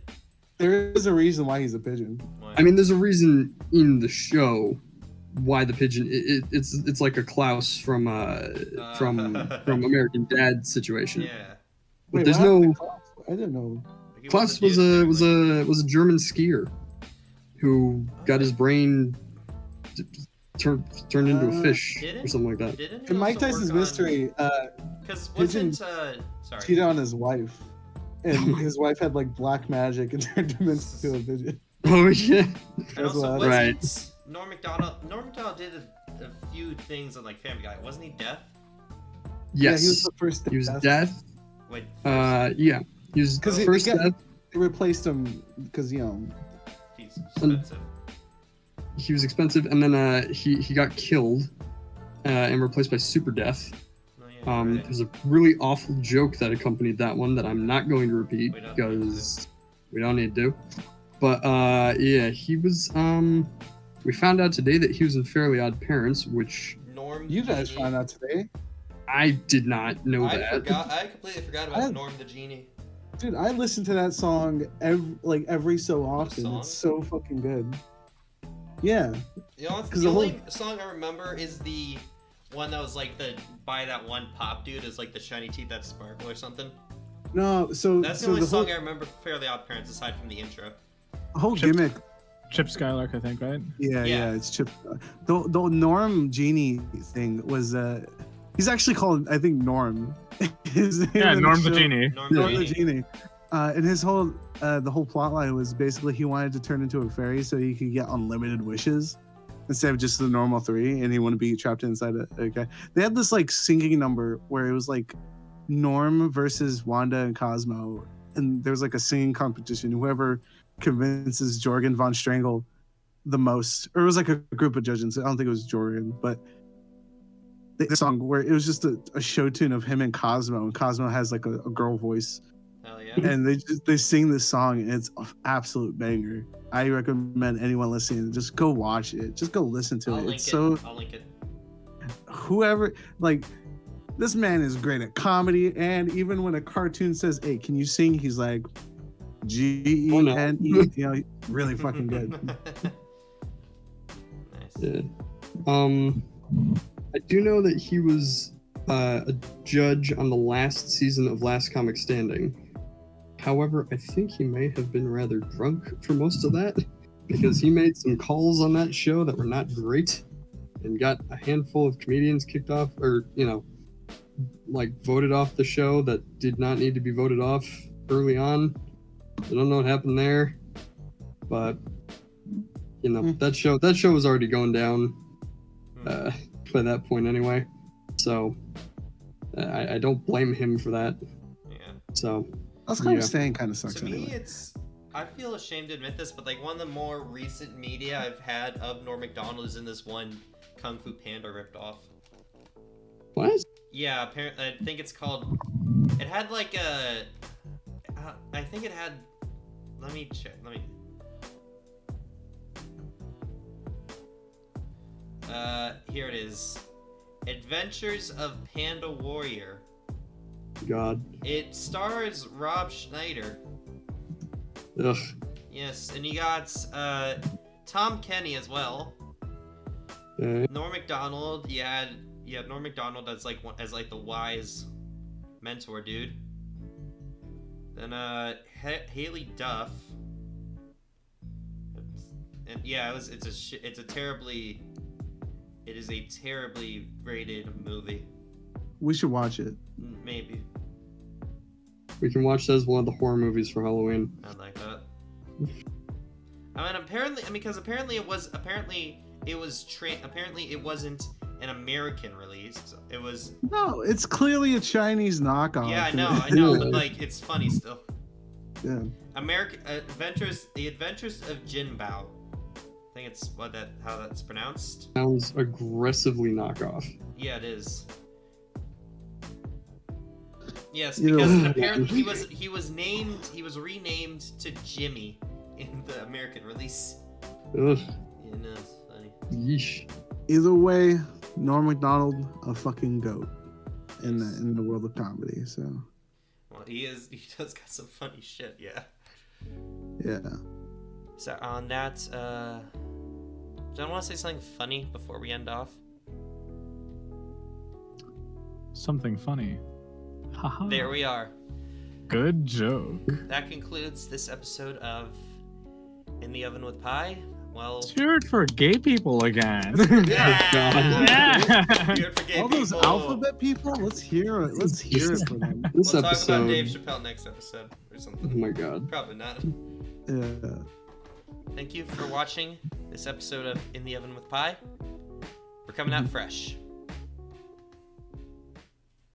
There is a reason why he's a pigeon. Why? I mean, there's a reason in the show why the pigeon. It's like a Klaus from American Dad situation. Yeah. But Wait, there's what happened no. to Klaus? I didn't know. He Klaus was was a German skier who got his brain turned into a fish or something like that. Didn't he In Mike also Tyson's work on- Mystery, Because Pigeon wasn't sorry. cheated on his wife, and his wife had like black magic and turned him into a pigeon. Oh yeah. And That's also, what Right. wasn't Norm Macdonald? Norm Macdonald did a few things on like Family Guy. Wasn't he deaf? Yes. Yeah, he was the first. He was death. deaf. Wait. Yeah. He was 'Cause first they deaf. They replaced him because He's expensive. He was expensive, and then he got killed and replaced by super deaf. No, yeah, right. There's a really awful joke that accompanied that one that I'm not going to repeat We don't because we don't need to. But yeah, he was. We found out today that he was in Fairly Odd Parents, which Norm. you guys Genie. found out today. I did not know I that. forgot. I completely forgot about I- Norm the Genie. Dude, I listen to that song every so often. song? It's so fucking good. Yeah. You know, 'Cause the the whole- only song I remember is the one that was like the by that one pop dude is like the shiny teeth that sparkle or something. No, so That's the so only the song whole, I remember Fairly Odd Parents aside from the intro. whole Chip- gimmick. Chip Skylark, I think, right? Yeah, Yeah. it's Chip. The Norm Genie thing was he's actually called, I think, Norm. His name Yeah, in Norm the show- Genie. Norm Norm the the Genie. Genie. And his whole the whole plot line was basically he wanted to turn into a fairy so he could get unlimited wishes instead of just the normal 3, and he wouldn't be trapped inside a okay. They had this like singing number where it was like Norm versus Wanda and Cosmo, and there was like a singing competition. Whoever convinces Jorgen von Strangle the most, or it was like a group of judges. I don't think it was Jorgen, but the song where it was just a show tune of him and Cosmo has like a girl voice. Hell yeah. And they sing this song, and it's an absolute banger. I recommend anyone listening just go watch it. Just go listen to I'll it. link It's it. so I'll link it. whoever like this man is great at comedy, and even when a cartoon says, "Hey, can you sing?" He's like, Gene. You know, really fucking good. Nice. Yeah. I do know that he was a judge on the last season of Last Comic Standing. However, I think he may have been rather drunk for most of that because he made some calls on that show that were not great and got a handful of comedians kicked off or, like voted off the show that did not need to be voted off early on. I don't know what happened there, but that show was already going down by that point anyway. So I don't blame him for that. Yeah. So That's kind Yeah. of saying kind of sucks. To me, Anyway. I feel ashamed to admit this, but like one of the more recent media I've had of Norm Macdonald is in this one Kung Fu Panda ripped off. what? Yeah, apparently, I think it's called. It had like a. I think it had. Let me check. Here it is. Adventures of Panda Warrior. God. It stars Rob Schneider. Ugh. Yes, and you got Tom Kenny as well. Norm Macdonald. You had Norm Macdonald as like the wise mentor dude. Then Haley Duff. And yeah, it is a terribly rated movie. We should watch it. Maybe. We can watch that as one of the horror movies for Halloween. I like that. Because apparently it wasn't an American release. It was. No, it's clearly a Chinese knockoff. Yeah, I know, but like it's funny still. Yeah. The Adventures of Jin Bao. I think it's how that's pronounced. Sounds aggressively knockoff. Yeah, it is. Yes, You because know- apparently he was renamed to Jimmy in the American release. Ugh. Yeah, no, it's funny. Yeesh. Either way, Norm Macdonald, a fucking goat in the world of comedy. So Well, he does got some funny shit, yeah. yeah. So on that, do I want to say something funny before we end off? Something funny. Haha. There we are. Good joke. That concludes this episode of In the Oven with Pie. Well, Cheered for gay people again. yeah. Yeah. Cheered for gay All those people. alphabet people, let's hear it. Let's hear it from them. This We'll talk episode. about Dave Chappelle next episode or Oh something. my god. Probably not. Yeah. Thank you for watching this episode of In the Oven with Pie. We're coming out fresh.